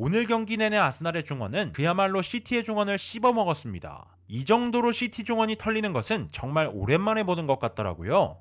오늘 경기 내내 아스날의 중원은 그야말로 시티의 중원을 씹어먹었습니다. 이 정도로 시티 중원이 털리는 것은 정말 오랜만에 보는 것 같더라고요.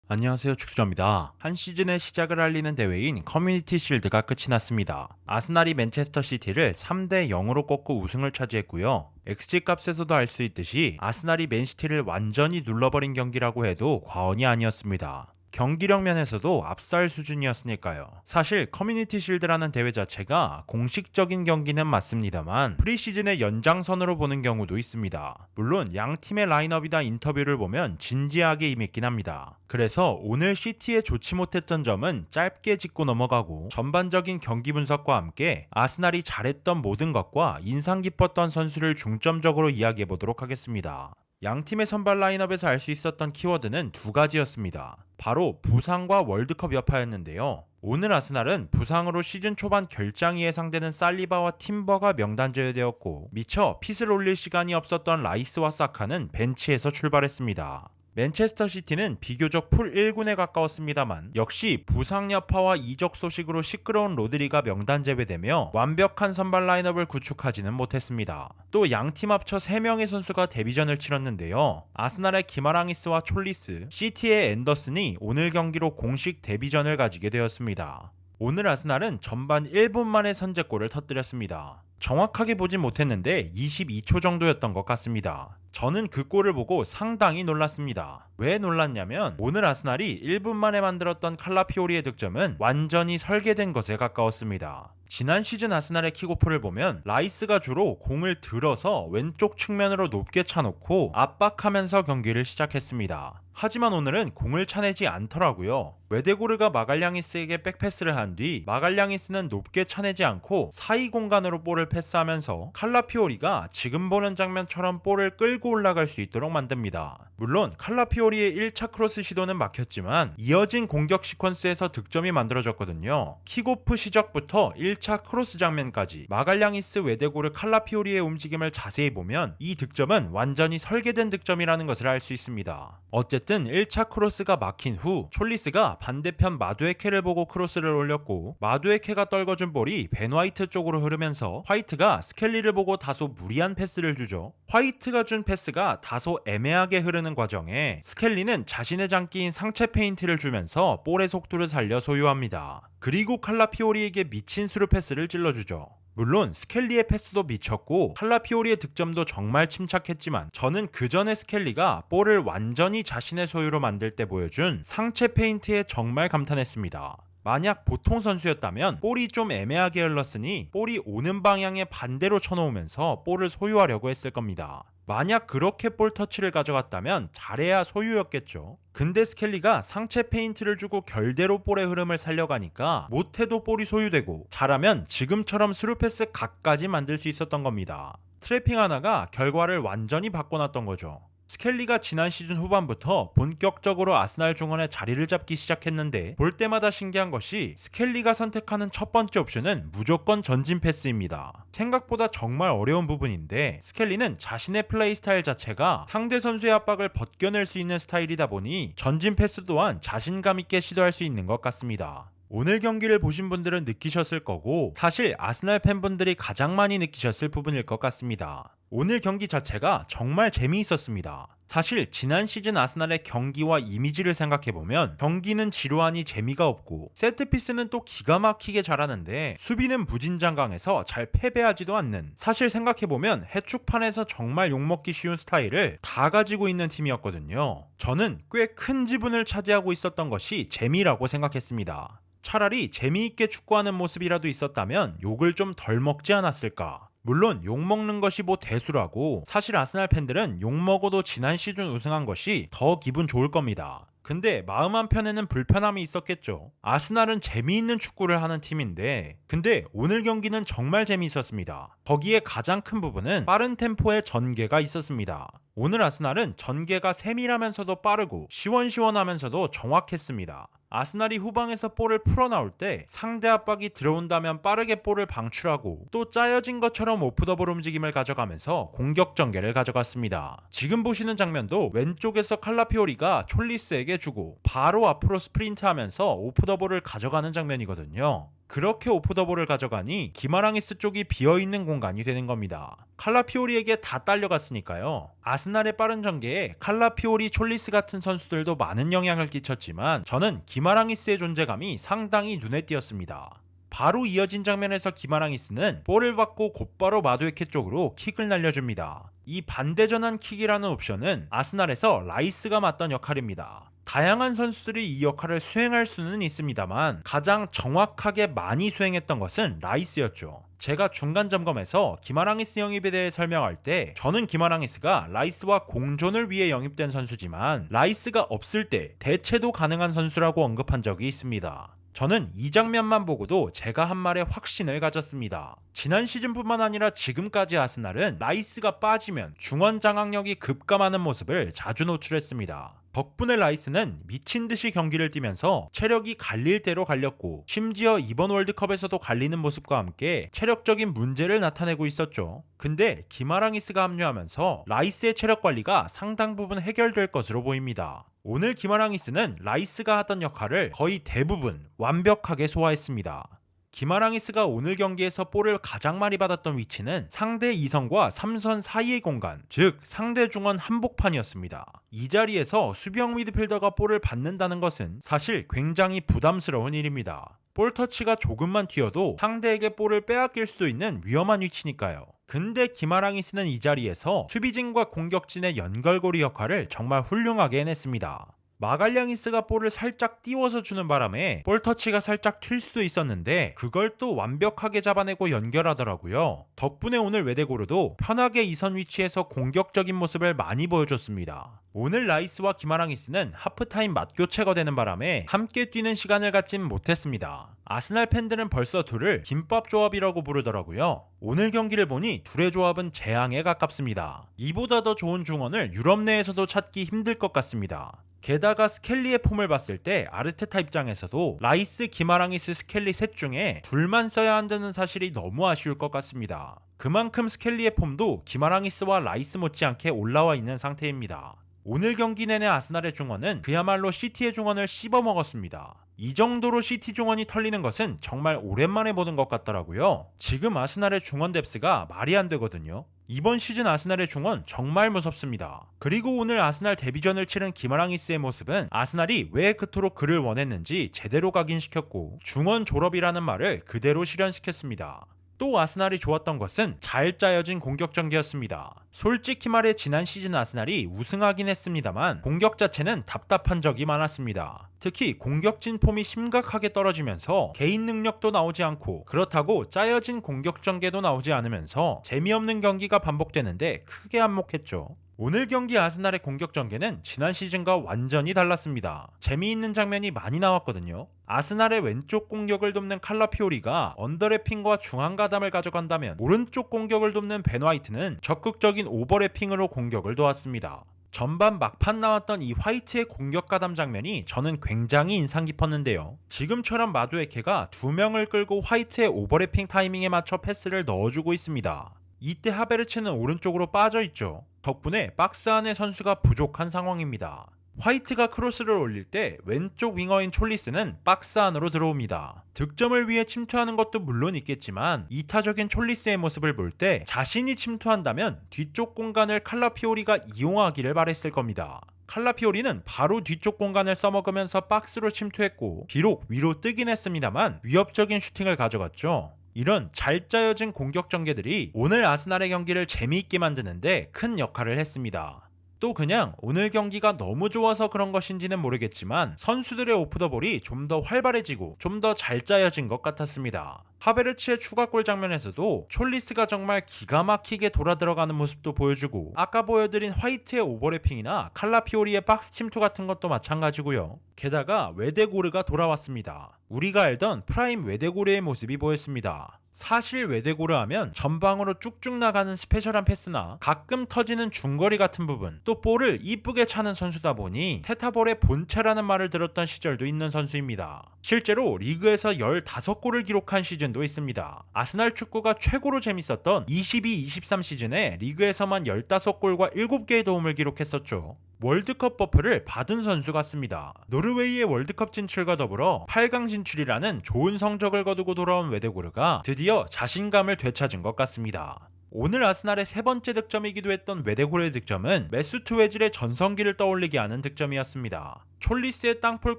안녕하세요, 축구자입니다. 한 시즌의 시작을 알리는 대회인 커뮤니티 실드가 끝이 났습니다. 아스날이 맨체스터 시티를 3대 0으로 꺾고 우승을 차지했고요. XG 값에서도 알 수 있듯이 아스날이 맨시티를 완전히 눌러버린 경기라고 해도 과언이 아니었습니다. 경기력 면에서도 압살 수준이었으니까요. 사실 커뮤니티 실드라는 대회 자체가 공식적인 경기는 맞습니다만 프리시즌의 연장선으로 보는 경우도 있습니다. 물론 양 팀의 라인업이나 인터뷰를 보면 진지하게 임했긴 합니다. 그래서 오늘 시티에 좋지 못했던 점은 짧게 짚고 넘어가고 전반적인 경기 분석과 함께 아스날이 잘했던 모든 것과 인상 깊었던 선수를 중점적으로 이야기해 보도록 하겠습니다. 양 팀의 선발 라인업에서 알 수 있었던 키워드는 두 가지였습니다. 바로 부상과 월드컵 여파였는데요. 오늘 아스날은 부상으로 시즌 초반 결장이 예상되는 살리바와 팀버가 명단 제외되었고 미처 핏을 올릴 시간이 없었던 라이스와 사카는 벤치에서 출발했습니다. 맨체스터 시티는 비교적 풀 1군에 가까웠습니다만 역시 부상 여파와 이적 소식으로 시끄러운 로드리가 명단 제외되며 완벽한 선발 라인업을 구축하지는 못했습니다. 또 양팀 합쳐 3명의 선수가 데뷔전을 치렀는데요. 아스날의 기마랑이스와 촐리스, 시티의 앤더슨이 오늘 경기로 공식 데뷔전을 가지게 되었습니다. 오늘 아스날은 전반 1분 만에 선제골을 터뜨렸습니다. 정확하게 보진 못했는데 22초 정도였던 것 같습니다. 저는 그 골을 보고 상당히 놀랐습니다. 왜 놀랐냐면 오늘 아스날이 1분 만에 만들었던 칼라피오리의 득점은 완전히 설계된 것에 가까웠습니다. 지난 시즌 아스날의 킥오프를 보면 라이스가 주로 공을 들어서 왼쪽 측면으로 높게 차놓고 압박하면서 경기를 시작했습니다. 하지만 오늘은 공을 차내지 않더라고요. 웨데고르가 마갈량이스에게 백패스를 한 뒤 마갈량이스는 높게 차내지 않고 사이 공간으로 볼을 패스하면서 칼라피오리가 지금 보는 장면처럼 볼을 끌고 올라갈 수 있도록 만듭니다. 물론 칼라피오리의 1차 크로스 시도는 막혔지만 이어진 공격 시퀀스에서 득점이 만들어졌거든요. 킥오프 시작부터 1차 크로스 장면까지 마갈량이스, 웨데고르, 칼라피오리의 움직임을 자세히 보면 이 득점은 완전히 설계된 득점이라는 것을 알 수 있습니다. 어쨌든 1차 크로스가 막힌 후 촐리스가 반대편 마두에케를 보고 크로스를 올렸고 마두에케가 떨궈준 볼이 벤 화이트 쪽으로 흐르면서 화이트가 스켈리를 보고 다소 무리한 패스를 주죠. 화이트가 준 패스가 다소 애매하게 흐르는 과정에 스켈리는 자신의 장기인 상체 페인트를 주면서 볼의 속도를 살려 소유합니다. 그리고 칼라피오리에게 미친 수루 패스를 찔러주죠. 물론 스켈리의 패스도 미쳤고 칼라피오리의 득점도 정말 침착했지만 저는 그 전에 스켈리가 볼을 완전히 자신의 소유로 만들 때 보여준 상체 페인트에 정말 감탄했습니다. 만약 보통 선수였다면 볼이 좀 애매하게 흘렀으니 볼이 오는 방향에 반대로 쳐놓으면서 볼을 소유하려고 했을 겁니다. 만약 그렇게 볼 터치를 가져갔다면 잘해야 소유였겠죠. 근데 스켈리가 상체 페인트를 주고 결대로 볼의 흐름을 살려가니까 못해도 볼이 소유되고 잘하면 지금처럼 스루패스 각까지 만들 수 있었던 겁니다. 트래핑 하나가 결과를 완전히 바꿔놨던 거죠. 스켈리가 지난 시즌 후반부터 본격적으로 아스날 중원에 자리를 잡기 시작했는데 볼 때마다 신기한 것이 스켈리가 선택하는 첫 번째 옵션은 무조건 전진 패스입니다. 생각보다 정말 어려운 부분인데 스켈리는 자신의 플레이 스타일 자체가 상대 선수의 압박을 벗겨낼 수 있는 스타일이다 보니 전진 패스 또한 자신감 있게 시도할 수 있는 것 같습니다. 오늘 경기를 보신 분들은 느끼셨을 거고 사실 아스날 팬분들이 가장 많이 느끼셨을 부분일 것 같습니다. 오늘 경기 자체가 정말 재미있었습니다. 사실 지난 시즌 아스날의 경기와 이미지를 생각해보면 경기는 지루하니 재미가 없고 세트피스는 또 기가 막히게 잘하는데 수비는 무진장강해서 잘 패배하지도 않는, 사실 생각해보면 해축판에서 정말 욕먹기 쉬운 스타일을 다 가지고 있는 팀이었거든요. 저는 꽤 큰 지분을 차지하고 있었던 것이 재미라고 생각했습니다. 차라리 재미있게 축구하는 모습이라도 있었다면 욕을 좀 덜 먹지 않았을까. 물론 욕먹는 것이 뭐 대수라고, 사실 아스날 팬들은 욕먹어도 지난 시즌 우승한 것이 더 기분 좋을 겁니다. 근데 마음 한편에는 불편함이 있었겠죠. 아스날은 재미있는 축구를 하는 팀인데 근데 오늘 경기는 정말 재미있었습니다. 거기에 가장 큰 부분은 빠른 템포의 전개가 있었습니다. 오늘 아스날은 전개가 세밀하면서도 빠르고 시원시원하면서도 정확했습니다. 아스날이 후방에서 볼을 풀어나올 때 상대 압박이 들어온다면 빠르게 볼을 방출하고 또 짜여진 것처럼 오프더볼 움직임을 가져가면서 공격 전개를 가져갔습니다. 지금 보시는 장면도 왼쪽에서 칼라피오리가 촐리스에게 주고 바로 앞으로 스프린트하면서 오프더볼을 가져가는 장면이거든요. 그렇게 오프더볼을 가져가니 기마랑이스 쪽이 비어있는 공간이 되는 겁니다. 칼라피오리에게 다 딸려갔으니까요. 아스날의 빠른 전개에 칼라피오리, 촐리스 같은 선수들도 많은 영향을 끼쳤지만 저는 기마랑이스의 존재감이 상당히 눈에 띄었습니다. 바로 이어진 장면에서 기마랑이스는 볼을 받고 곧바로 마두에케 쪽으로 킥을 날려줍니다. 이 반대전환 킥이라는 옵션은 아스날에서 라이스가 맡던 역할입니다. 다양한 선수들이 이 역할을 수행할 수는 있습니다만 가장 정확하게 많이 수행했던 것은 라이스였죠. 제가 중간 점검에서 기마랑이스 영입에 대해 설명할 때 저는 기마랑이스가 라이스와 공존을 위해 영입된 선수지만 라이스가 없을 때 대체도 가능한 선수라고 언급한 적이 있습니다. 저는 이 장면만 보고도 제가 한 말에 확신을 가졌습니다. 지난 시즌뿐만 아니라 지금까지 아스날은 라이스가 빠지면 중원 장악력이 급감하는 모습을 자주 노출했습니다. 덕분에 라이스는 미친듯이 경기를 뛰면서 체력이 갈릴 대로 갈렸고 심지어 이번 월드컵에서도 갈리는 모습과 함께 체력적인 문제를 나타내고 있었죠. 근데 기마랑이스가 합류하면서 라이스의 체력 관리가 상당 부분 해결될 것으로 보입니다. 오늘 기마랑이스는 라이스가 하던 역할을 거의 대부분 완벽하게 소화했습니다. 기마랑이스가 오늘 경기에서 볼을 가장 많이 받았던 위치는 상대 2선과 3선 사이의 공간, 즉 상대 중원 한복판이었습니다. 이 자리에서 수비형 미드필더가 볼을 받는다는 것은 사실 굉장히 부담스러운 일입니다. 볼 터치가 조금만 튀어도 상대에게 볼을 빼앗길 수도 있는 위험한 위치니까요. 근데 기마랑이스는 이 자리에서 수비진과 공격진의 연결고리 역할을 정말 훌륭하게 해냈습니다. 마갈량이스가 볼을 살짝 띄워서 주는 바람에 볼 터치가 살짝 튈 수도 있었는데 그걸 또 완벽하게 잡아내고 연결하더라고요. 덕분에 오늘 웨데고르도 편하게 2선 위치에서 공격적인 모습을 많이 보여줬습니다. 오늘 라이스와 기마랑이스는 하프타임 맞교체가 되는 바람에 함께 뛰는 시간을 갖진 못했습니다. 아스날 팬들은 벌써 둘을 김밥 조합이라고 부르더라고요. 오늘 경기를 보니 둘의 조합은 재앙에 가깝습니다. 이보다 더 좋은 중원을 유럽 내에서도 찾기 힘들 것 같습니다. 게다가 스켈리의 폼을 봤을 때 아르테타 입장에서도 라이스, 기마랑이스, 스켈리 셋 중에 둘만 써야 한다는 사실이 너무 아쉬울 것 같습니다. 그만큼 스켈리의 폼도 기마랑이스와 라이스 못지않게 올라와 있는 상태입니다. 오늘 경기 내내 아스날의 중원은 그야말로 시티의 중원을 씹어먹었습니다. 이 정도로 시티 중원이 털리는 것은 정말 오랜만에 보는 것 같더라고요. 지금 아스날의 중원 뎁스가 말이 안 되거든요. 이번 시즌 아스날의 중원 정말 무섭습니다. 그리고 오늘 아스날 데뷔전을 치른 기마랑이스의 모습은 아스날이 왜 그토록 그를 원했는지 제대로 각인시켰고 중원 졸업이라는 말을 그대로 실현시켰습니다. 또 아스날이 좋았던 것은 잘 짜여진 공격 전개였습니다. 솔직히 말해 지난 시즌 아스날이 우승하긴 했습니다만 공격 자체는 답답한 적이 많았습니다. 특히 공격진 폼이 심각하게 떨어지면서 개인 능력도 나오지 않고 그렇다고 짜여진 공격 전개도 나오지 않으면서 재미없는 경기가 반복되는데 크게 한몫했죠. 오늘 경기 아스날의 공격 전개는 지난 시즌과 완전히 달랐습니다. 재미있는 장면이 많이 나왔거든요. 아스날의 왼쪽 공격을 돕는 칼라피오리가 언더래핑과 중앙 가담을 가져간다면 오른쪽 공격을 돕는 벤 화이트는 적극적인 오버래핑으로 공격을 도왔습니다. 전반 막판 나왔던 이 화이트의 공격 가담 장면이 저는 굉장히 인상 깊었는데요. 지금처럼 마두에케가 2명을 끌고 화이트의 오버래핑 타이밍에 맞춰 패스를 넣어주고 있습니다. 이때 하베르츠는 오른쪽으로 빠져있죠. 덕분에 박스 안에 선수가 부족한 상황입니다. 화이트가 크로스를 올릴 때 왼쪽 윙어인 촐리스는 박스 안으로 들어옵니다. 득점을 위해 침투하는 것도 물론 있겠지만 이타적인 촐리스의 모습을 볼 때 자신이 침투한다면 뒤쪽 공간을 칼라피오리가 이용하기를 바랬을 겁니다. 칼라피오리는 바로 뒤쪽 공간을 써먹으면서 박스로 침투했고 비록 위로 뜨긴 했습니다만 위협적인 슈팅을 가져갔죠. 이런 잘 짜여진 공격 전개들이 오늘 아스날의 경기를 재미있게 만드는데 큰 역할을 했습니다. 또 그냥 오늘 경기가 너무 좋아서 그런 것인지는 모르겠지만 선수들의 오프더볼이 좀 더 활발해지고 좀 더 잘 짜여진 것 같았습니다. 하베르츠의 추가골 장면에서도 촐리스가 정말 기가 막히게 돌아 들어가는 모습도 보여주고 아까 보여드린 화이트의 오버래핑이나 칼라피오리의 박스 침투 같은 것도 마찬가지고요. 게다가 웨데고르가 돌아왔습니다. 우리가 알던 프라임 웨데고르의 모습이 보였습니다. 사실 웨데고르 하면 전방으로 쭉쭉 나가는 스페셜한 패스나 가끔 터지는 중거리 같은 부분 또 볼을 이쁘게 차는 선수다 보니 테타볼의 본체라는 말을 들었던 시절도 있는 선수입니다. 실제로 리그에서 15골을 기록한 시즌도 있습니다. 아스날 축구가 최고로 재밌었던 22-23 시즌에 리그에서만 15골과 7개의 도움을 기록했었죠. 월드컵 버프를 받은 선수 같습니다. 노르웨이의 월드컵 진출과 더불어 8강 진출이라는 좋은 성적을 거두고 돌아온 웨데고르가 드디어 자신감을 되찾은 것 같습니다. 오늘 아스날의 세 번째 득점이기도 했던 웨데고르의 득점은 메수트 웨질의 전성기를 떠올리게 하는 득점이었습니다. 촐리스의 땅볼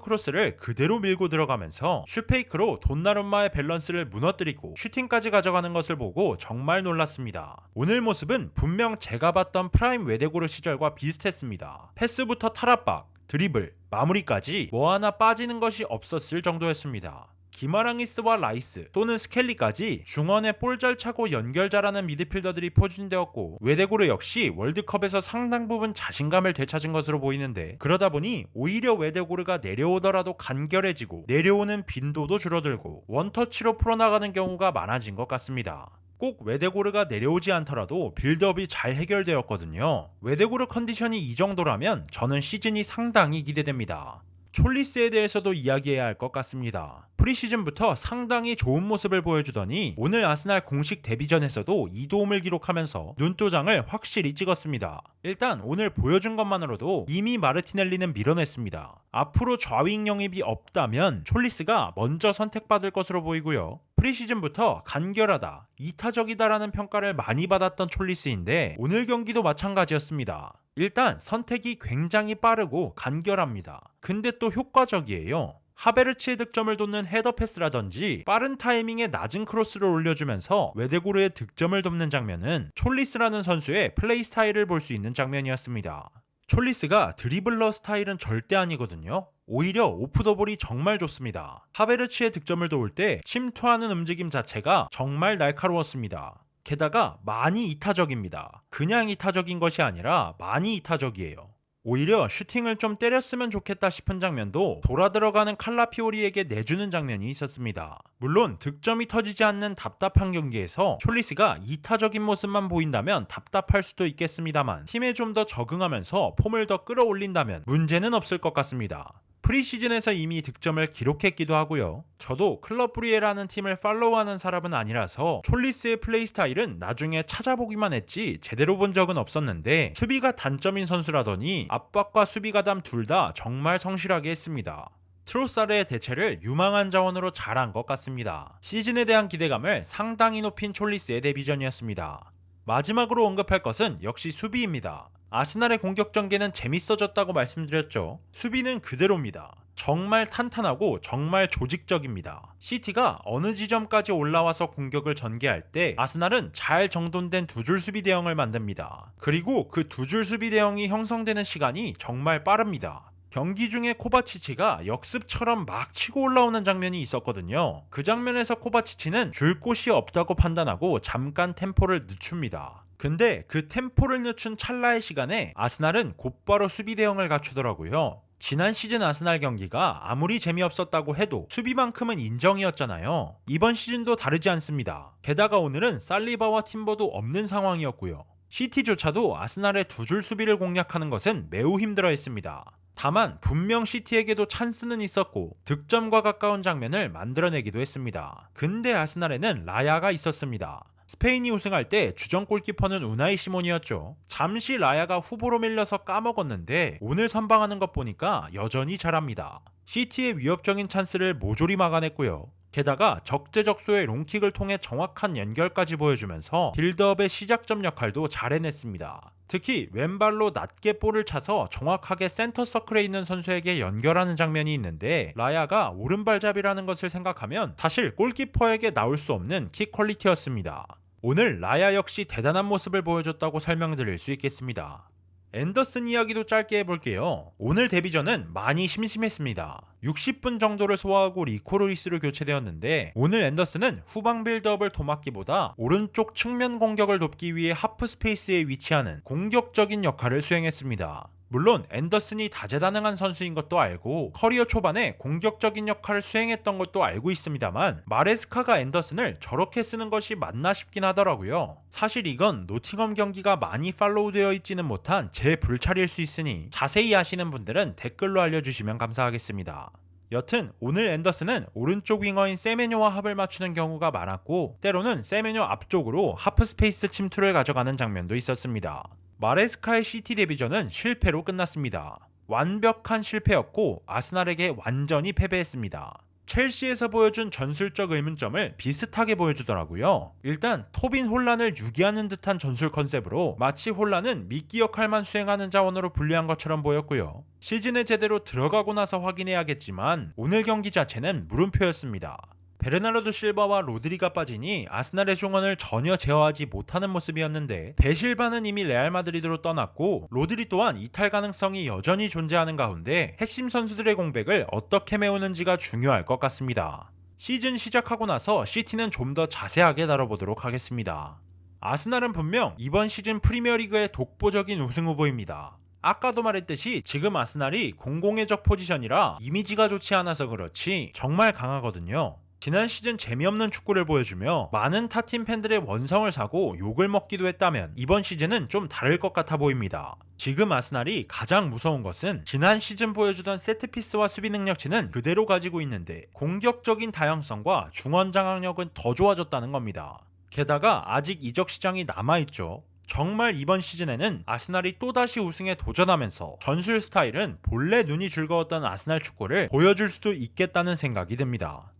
크로스를 그대로 밀고 들어가면서 슈페이크로 돈나룸마의 밸런스를 무너뜨리고 슈팅까지 가져가는 것을 보고 정말 놀랐습니다. 오늘 모습은 분명 제가 봤던 프라임 웨데고르 시절과 비슷했습니다. 패스부터 탈압박, 드리블, 마무리까지 뭐 하나 빠지는 것이 없었을 정도였습니다. 기마랑이스와 라이스 또는 스켈리까지 중원에 볼 잘 차고 연결 잘하는 미드필더들이 포진되었고 웨데고르 역시 월드컵에서 상당 부분 자신감을 되찾은 것으로 보이는데 그러다 보니 오히려 웨데고르가 내려오더라도 간결해지고 내려오는 빈도도 줄어들고 원터치로 풀어나가는 경우가 많아진 것 같습니다. 꼭 웨데고르가 내려오지 않더라도 빌드업이 잘 해결되었거든요. 웨데고르 컨디션이 이 정도라면 저는 시즌이 상당히 기대됩니다. 촐리스에 대해서도 이야기해야 할 것 같습니다. 프리시즌부터 상당히 좋은 모습을 보여주더니 오늘 아스날 공식 데뷔전에서도 2도움을 기록하면서 눈도장을 확실히 찍었습니다. 일단 오늘 보여준 것만으로도 이미 마르티넬리는 밀어냈습니다. 앞으로 좌윙 영입이 없다면 촐리스가 먼저 선택받을 것으로 보이고요. 프리시즌부터 간결하다, 이타적이다라는 평가를 많이 받았던 촐리스인데 오늘 경기도 마찬가지였습니다. 일단 선택이 굉장히 빠르고 간결합니다. 근데 또 효과적이에요. 하베르츠의 득점을 돕는 헤더 패스라든지 빠른 타이밍에 낮은 크로스를 올려주면서 웨데고르의 득점을 돕는 장면은 촐리스라는 선수의 플레이 스타일을 볼 수 있는 장면이었습니다. 촐리스가 드리블러 스타일은 절대 아니거든요. 오히려 오프 더 볼이 정말 좋습니다. 하베르츠의 득점을 도울 때 침투하는 움직임 자체가 정말 날카로웠습니다. 게다가 많이 이타적입니다. 그냥 이타적인 것이 아니라 많이 이타적이에요. 오히려 슈팅을 좀 때렸으면 좋겠다 싶은 장면도 돌아 들어가는 칼라피오리에게 내주는 장면이 있었습니다. 물론 득점이 터지지 않는 답답한 경기에서 촐리스가 이타적인 모습만 보인다면 답답할 수도 있겠습니다만 팀에 좀 더 적응하면서 폼을 더 끌어올린다면 문제는 없을 것 같습니다. 프리시즌에서 이미 득점을 기록했기도 하고요. 저도 클럽 브리에라는 팀을 팔로우하는 사람은 아니라서 촐리스의 플레이 스타일은 나중에 찾아보기만 했지 제대로 본 적은 없었는데 수비가 단점인 선수라더니 압박과 수비 가담 둘 다 정말 성실하게 했습니다. 트로사르의 대체를 유망한 자원으로 잘한 것 같습니다. 시즌에 대한 기대감을 상당히 높인 촐리스의 데뷔전이었습니다. 마지막으로 언급할 것은 역시 수비입니다. 아스날의 공격 전개는 재밌어졌다고 말씀드렸죠. 수비는 그대로입니다. 정말 탄탄하고 정말 조직적입니다. 시티가 어느 지점까지 올라와서 공격을 전개할 때 아스날은 잘 정돈된 두 줄 수비 대형을 만듭니다. 그리고 그 두 줄 수비 대형이 형성되는 시간이 정말 빠릅니다. 경기 중에 코바치치가 역습처럼 막 치고 올라오는 장면이 있었거든요. 그 장면에서 코바치치는 줄 곳이 없다고 판단하고 잠깐 템포를 늦춥니다. 근데 그 템포를 늦춘 찰나의 시간에 아스날은 곧바로 수비 대응을 갖추더라고요. 지난 시즌 아스날 경기가 아무리 재미없었다고 해도 수비만큼은 인정이었잖아요. 이번 시즌도 다르지 않습니다. 게다가 오늘은 살리바와 팀버도 없는 상황이었고요. 시티조차도 아스날의 두 줄 수비를 공략하는 것은 매우 힘들어했습니다. 다만 분명 시티에게도 찬스는 있었고 득점과 가까운 장면을 만들어내기도 했습니다. 근데 아스날에는 라야가 있었습니다. 스페인이 우승할 때 주전 골키퍼는 우나이 시몬이었죠. 잠시 라야가 후보로 밀려서 까먹었는데 오늘 선방하는 것 보니까 여전히 잘합니다. 시티의 위협적인 찬스를 모조리 막아냈고요. 게다가 적재적소의 롱킥을 통해 정확한 연결까지 보여주면서 빌드업의 시작점 역할도 잘 해냈습니다. 특히 왼발로 낮게 볼을 차서 정확하게 센터 서클에 있는 선수에게 연결하는 장면이 있는데 라야가 오른발잡이라는 것을 생각하면 사실 골키퍼에게 나올 수 없는 킥 퀄리티였습니다. 오늘 라야 역시 대단한 모습을 보여줬다고 설명드릴 수 있겠습니다. 앤더슨 이야기도 짧게 해볼게요. 오늘 데뷔전은 많이 심심했습니다. 60분 정도를 소화하고 리코 루이스로 교체되었는데 오늘 앤더슨은 후방 빌드업을 도맡기보다 오른쪽 측면 공격을 돕기 위해 하프 스페이스에 위치하는 공격적인 역할을 수행했습니다. 물론 앤더슨이 다재다능한 선수인 것도 알고 커리어 초반에 공격적인 역할을 수행했던 것도 알고 있습니다만 마레스카가 앤더슨을 저렇게 쓰는 것이 맞나 싶긴 하더라고요. 사실 이건 노팅엄 경기가 많이 팔로우되어 있지는 못한 제 불찰일 수 있으니 자세히 아시는 분들은 댓글로 알려주시면 감사하겠습니다. 여튼 오늘 앤더슨은 오른쪽 윙어인 세메뇨와 합을 맞추는 경우가 많았고 때로는 세메뇨 앞쪽으로 하프 스페이스 침투를 가져가는 장면도 있었습니다. 마레스카의 시티 데뷔전은 실패로 끝났습니다. 완벽한 실패였고 아스날에게 완전히 패배했습니다. 첼시에서 보여준 전술적 의문점을 비슷하게 보여주더라고요. 일단 토빈 혼란을 유기하는 듯한 전술 컨셉으로 마치 혼란은 미끼 역할만 수행하는 자원으로 분류한 것처럼 보였고요. 시즌에 제대로 들어가고 나서 확인해야겠지만 오늘 경기 자체는 물음표였습니다. 베르나르도 실바와 로드리가 빠지니 아스날의 중원을 전혀 제어하지 못하는 모습이었는데 베실바는 이미 레알 마드리드로 떠났고 로드리 또한 이탈 가능성이 여전히 존재하는 가운데 핵심 선수들의 공백을 어떻게 메우는지가 중요할 것 같습니다. 시즌 시작하고 나서 시티는 좀 더 자세하게 다뤄보도록 하겠습니다. 아스날은 분명 이번 시즌 프리미어리그의 독보적인 우승 후보입니다. 아까도 말했듯이 지금 아스날이 공공의 적 포지션이라 이미지가 좋지 않아서 그렇지 정말 강하거든요. 지난 시즌 재미없는 축구를 보여주며 많은 타팀 팬들의 원성을 사고 욕을 먹기도 했다면 이번 시즌은 좀 다를 것 같아 보입니다. 지금 아스날이 가장 무서운 것은 지난 시즌 보여주던 세트피스와 수비 능력치는 그대로 가지고 있는데 공격적인 다양성과 중원 장악력은 더 좋아졌다는 겁니다. 게다가 아직 이적 시장이 남아있죠. 정말 이번 시즌에는 아스날이 또다시 우승에 도전하면서 전술 스타일은 본래 눈이 즐거웠던 아스날 축구를 보여줄 수도 있겠다는 생각이 듭니다.